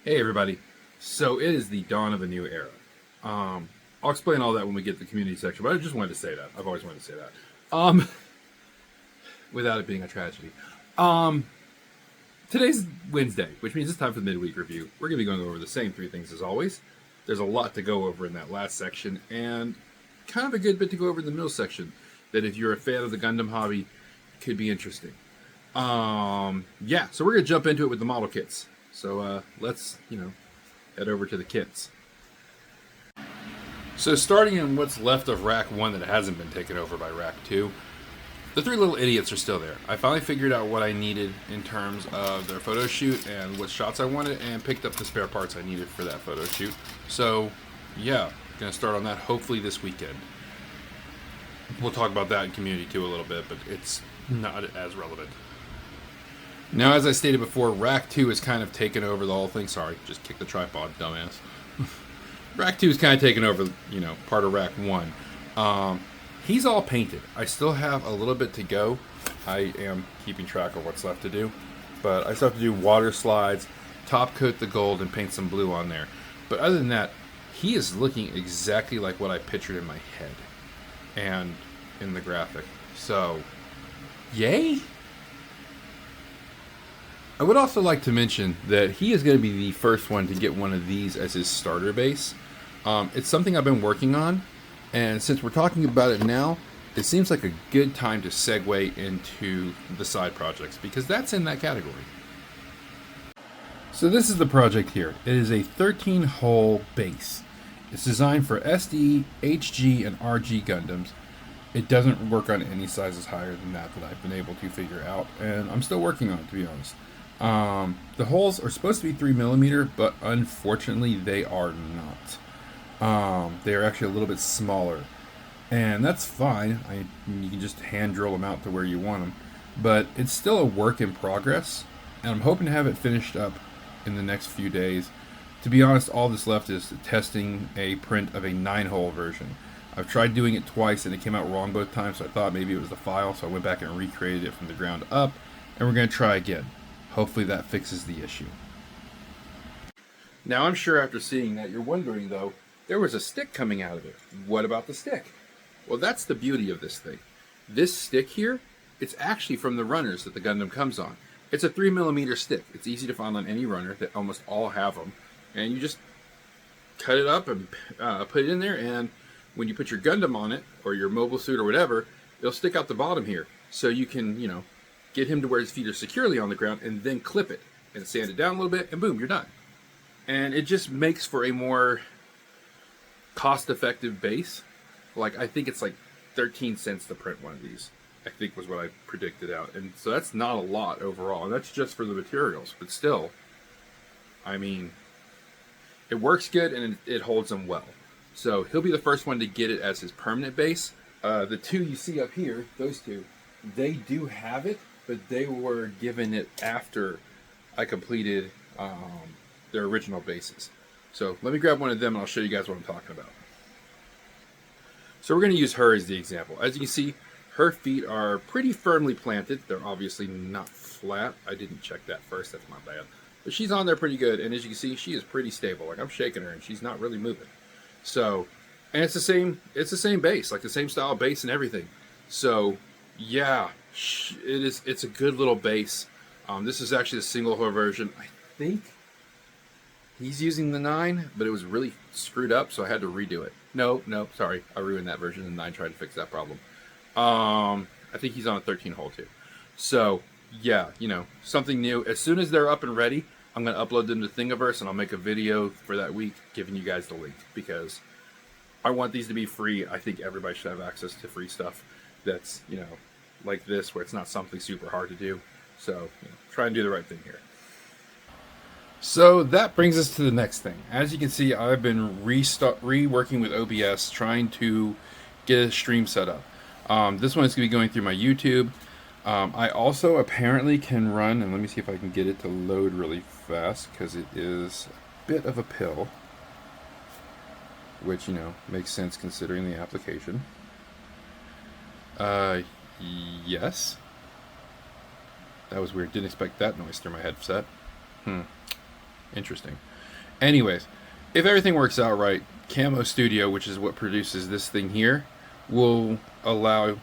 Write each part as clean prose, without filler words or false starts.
Hey everybody. So it is the dawn of a new era. I'll explain all that when we get to the community section, but I just wanted to say that. I've always wanted to say that. Without it being a tragedy. Um, Today's Wednesday, which means it's time for the midweek review. We're going to be going over the same three things as always. There's a lot to go over in that last section, and kind of a good bit to go over in the middle section that if you're a fan of the Gundam hobby, could be interesting. So we're going to jump into it with the model kits. So let's, head over to the kits. So starting in what's left of Rack 1 that hasn't been taken over by Rack 2, the three little idiots are still there. I finally figured out what I needed in terms of their photo shoot and what shots I wanted and picked up the spare parts I needed for that photo shoot. So, yeah, going to start on that hopefully this weekend. We'll talk about that in community too a little bit, but it's not as relevant. Now, as I stated before, Rack 2 has kind of taken over the whole thing. Sorry, just kick the tripod, dumbass. Rack 2 is kind of taken over, part of Rack 1. He's all painted. I still have a little bit to go. I am keeping track of what's left to do. But I still have to do water slides, top coat the gold, and paint some blue on there. But other than that, he is looking exactly like what I pictured in my head and in the graphic. So, yay! I would also like to mention that he is going to be the first one to get one of these as his starter base. It's something I've been working on, and since we're talking about it now, it seems like a good time to segue into the side projects, because that's in that category. So this is the project here. It is a 13-hole base. It's designed for SD, HG, and RG Gundams. It doesn't work on any sizes higher than that I've been able to figure out, and I'm still working on it, to be honest. The holes are supposed to be 3mm, but unfortunately they are not. They are actually a little bit smaller, and that's fine. You can just hand drill them out to where you want them, but it's still a work in progress, and I'm hoping to have it finished up in the next few days. To be honest, all that's left is testing a print of a 9-hole version. I've tried doing it twice and it came out wrong both times, so I thought maybe it was the file, so I went back and recreated it from the ground up, and we're going to try again. Hopefully that fixes the issue. Now, I'm sure after seeing that, you're wondering, though, there was a stick coming out of it. What about the stick? Well, that's the beauty of this thing. This stick here, it's actually from the runners that the Gundam comes on. It's a 3mm stick. It's easy to find on any runner. That almost all have them. And you just cut it up and put it in there, and when you put your Gundam on it, or your mobile suit or whatever, it'll stick out the bottom here. So you can, get him to where his feet are securely on the ground, and then clip it and sand it down a little bit, and boom, you're done. And it just makes for a more cost-effective base. I think it's like 13 cents to print one of these, I think was what I predicted out. And so that's not a lot overall, and that's just for the materials. But still, it works good, and it holds them well. So he'll be the first one to get it as his permanent base. The two you see up here, those two, they do have it, but they were given it after I completed their original bases. So let me grab one of them and I'll show you guys what I'm talking about. So we're going to use her as the example. As you can see, her feet are pretty firmly planted. They're obviously not flat. I didn't check that first, that's my bad. But she's on there pretty good, and as you can see, she is pretty stable. I'm shaking her and she's not really moving. So, and it's the same base, like the same style base and everything. So, yeah, it's a good little base. This is actually a single hole version. I think he's using the 9, but it was really screwed up, so I had to redo it. No, sorry, I ruined that version, and 9 tried to fix that problem. I think he's on a 13 hole too. So, yeah, something new. As soon as they're up and ready, I'm going to upload them to Thingiverse, and I'll make a video for that week giving you guys the link, because I want these to be free. I think everybody should have access to free stuff that's, like this, where it's not something super hard to do. So, try and do the right thing here. So that brings us to the next thing. As you can see, I've been reworking with OBS, trying to get a stream set up. This one is going to be going through my YouTube. I also apparently can run, and let me see if I can get it to load really fast, because it is a bit of a pill, which, makes sense considering the application. Yes. That was weird. Didn't expect that noise through my headset. Interesting. Anyways, if everything works out right, Camo Studio, which is what produces this thing here, will allow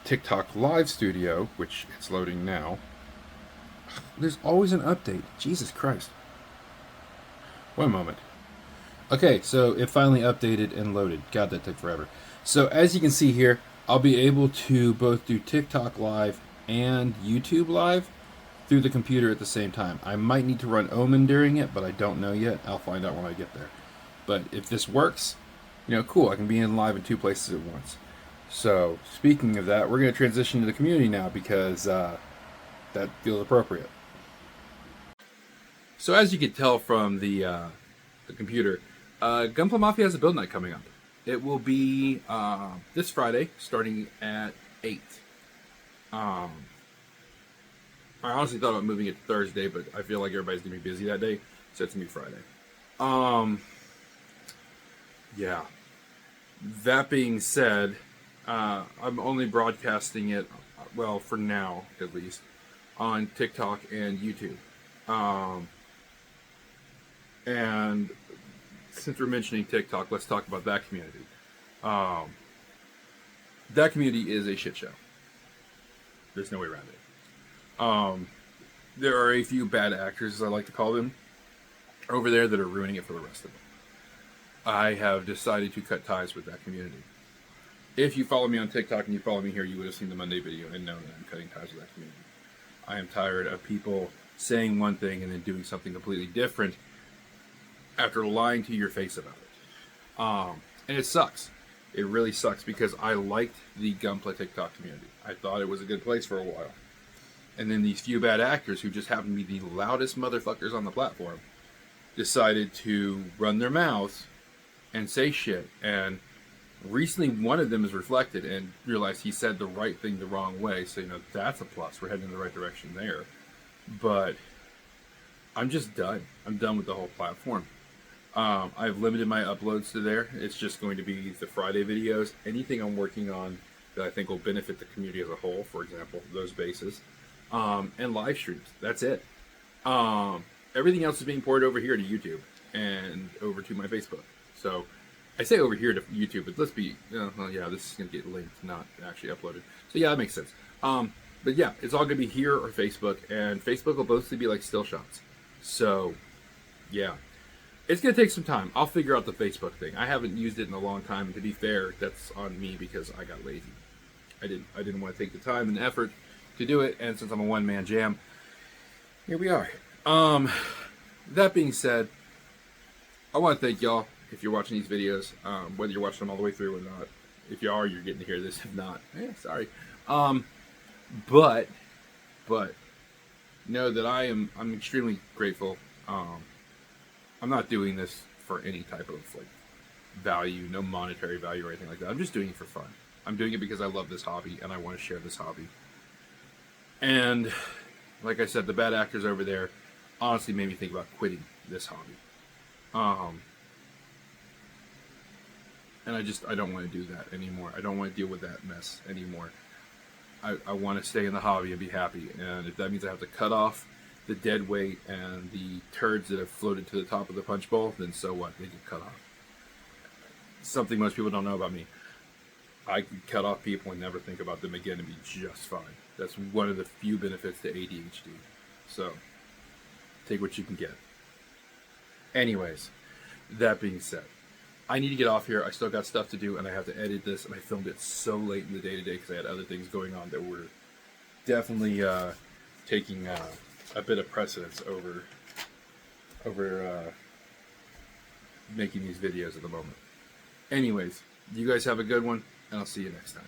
TikTok Live Studio, which it's loading now. There's always an update. Jesus Christ. One moment. Okay, so it finally updated and loaded. God, that took forever. So as you can see here, I'll be able to both do TikTok Live and YouTube Live through the computer at the same time. I might need to run Omen during it, but I don't know yet. I'll find out when I get there. But if this works, cool. I can be in live in two places at once. So speaking of that, we're going to transition to the community now because that feels appropriate. So as you can tell from the computer, Gunpla Mafia has a build night coming up. It will be this Friday, starting at 8. I honestly thought about moving it to Thursday, but I feel like everybody's going to be busy that day, so it's going to be Friday. Yeah. That being said, I'm only broadcasting it, well, for now, at least, on TikTok and YouTube. And since we're mentioning TikTok, let's talk about that community. That community is a shit show. There's no way around it. There are a few bad actors, as I like to call them, over there that are ruining it for the rest of them. I have decided to cut ties with that community. If you follow me on TikTok and you follow me here, you would have seen the Monday video and known that I'm cutting ties with that community. I am tired of people saying one thing and then doing something completely different after lying to your face about it. And it sucks. It really sucks because I liked the Gunpla TikTok community. I thought it was a good place for a while. And then these few bad actors who just happen to be the loudest motherfuckers on the platform decided to run their mouths and say shit. And recently one of them is reflected and realized he said the right thing the wrong way. So, that's a plus. We're heading in the right direction there. But I'm just done. I'm done with the whole platform. I've limited my uploads to there. It's just going to be the Friday videos. Anything I'm working on that I think will benefit the community as a whole, for example, those bases. And live streams. That's it. Everything else is being poured over here to YouTube and over to my Facebook. So I say over here to YouTube, but let's be, well, yeah, this is going to get linked, not actually uploaded. So yeah, that makes sense. But yeah, it's all going to be here or Facebook, and Facebook will mostly be like still shots. So yeah, it's going to take some time. I'll figure out the Facebook thing. I haven't used it in a long time, and to be fair, that's on me because I got lazy. I didn't want to take the time and effort to do it, and since I'm a one-man jam, here we are. That being said, I want to thank y'all if you're watching these videos, whether you're watching them all the way through or not. If you are, you're getting to hear this. If not, sorry. But know that I'm extremely grateful. I'm not doing this for any type of value, no monetary value or anything like that. I'm just doing it for fun. I'm doing it because I love this hobby and I want to share this hobby. And like I said, the bad actors over there honestly made me think about quitting this hobby. And I don't want to do that anymore. I don't want to deal with that mess anymore. I want to stay in the hobby and be happy. And if that means I have to cut off the dead weight and the turds that have floated to the top of the punch bowl, then so what? They get cut off. Something most people don't know about me. I could cut off people and never think about them again and be just fine. That's one of the few benefits to ADHD. So, take what you can get. Anyways, that being said, I need to get off here. I still got stuff to do, and I have to edit this, and I filmed it so late in the day today because I had other things going on that were definitely taking a bit of precedence over making these videos at the moment. Anyways, you guys have a good one, and I'll see you next time.